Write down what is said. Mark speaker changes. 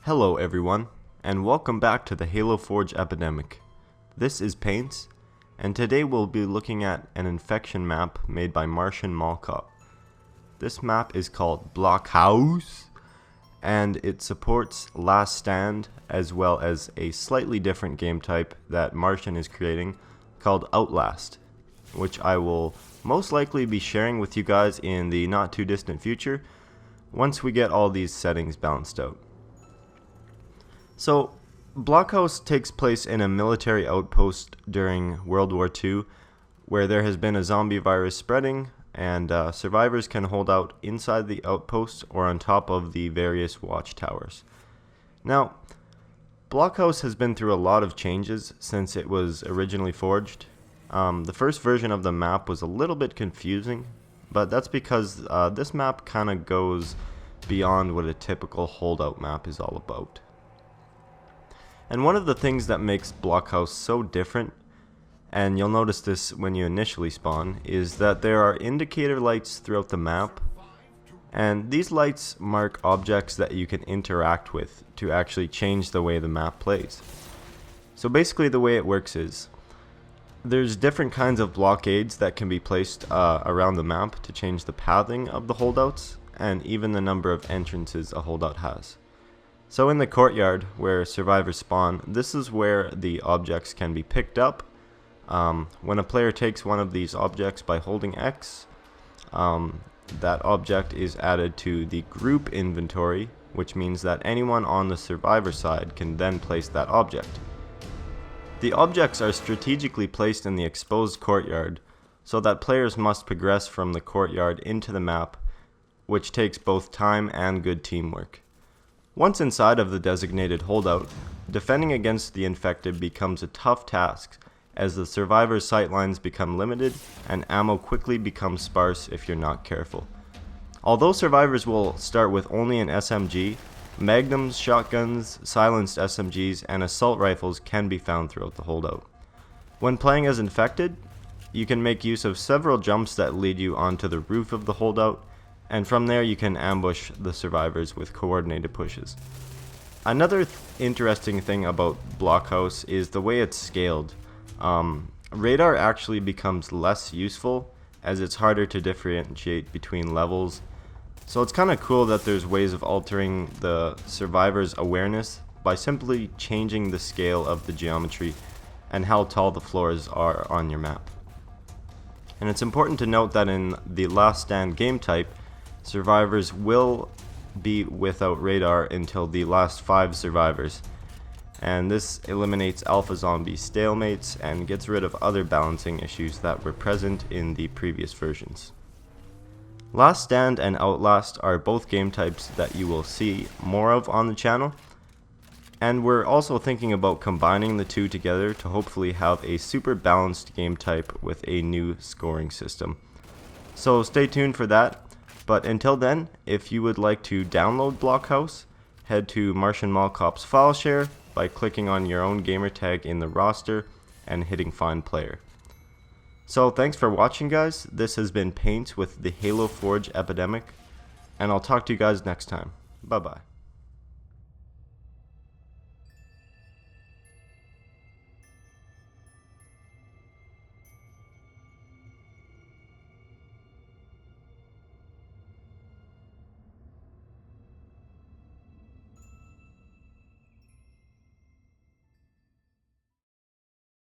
Speaker 1: Hello everyone, and welcome back to the Halo Forge epidemic. This is Paints, and today we'll be looking at an infection map made by MartianMallCop. This map is called Blockhaus, and it supports Last Stand as well as a slightly different game type that Martian is creating called Outlast, which I will most likely be sharing with you guys in the not too distant future once we get all these settings balanced out. So, Blockhaus takes place in a military outpost during World War II, where there has been a zombie virus spreading, and survivors can hold out inside the outpost or on top of the various watchtowers. Now, Blockhaus has been through a lot of changes since it was originally forged. The first version of the map was a little bit confusing, but that's because this map kind of goes beyond what a typical holdout map is all about. And one of the things that makes Blockhaus so different, and you'll notice this when you initially spawn, is that there are indicator lights throughout the map, and these lights mark objects that you can interact with to actually change the way the map plays. So basically the way it works is, there's different kinds of blockades that can be placed around the map to change the pathing of the holdouts, and even the number of entrances a holdout has. So in the courtyard, where survivors spawn, this is where the objects can be picked up. When a player takes one of these objects by holding X, that object is added to the group inventory, which means that anyone on the survivor side can then place that object. The objects are strategically placed in the exposed courtyard, so that players must progress from the courtyard into the map, which takes both time and good teamwork. Once inside of the designated holdout, defending against the infected becomes a tough task, as the survivors' sightlines become limited and ammo quickly becomes sparse if you're not careful. Although survivors will start with only an SMG, magnums, shotguns, silenced SMGs, and assault rifles can be found throughout the holdout. When playing as infected, you can make use of several jumps that lead you onto the roof of the holdout, and from there you can ambush the survivors with coordinated pushes. Another interesting thing about Blockhaus is the way it's scaled. Radar actually becomes less useful as it's harder to differentiate between levels. So it's kind of cool that there's ways of altering the survivor's awareness by simply changing the scale of the geometry and how tall the floors are on your map. And it's important to note that in the Last Stand game type, survivors will be without radar until the last 5 survivors, and this eliminates alpha zombie stalemates and gets rid of other balancing issues that were present in the previous versions. Last Stand and Outlast are both game types that you will see more of on the channel, and we're also thinking about combining the two together to hopefully have a super balanced game type with a new scoring system. So stay tuned for that. But until then, if you would like to download Blockhaus, head to MartianMallCop's file share by clicking on your own gamertag in the roster and hitting Find Player. So thanks for watching, guys. This has been Paints with the Halo Forge epidemic, and I'll talk to you guys next time. Bye bye.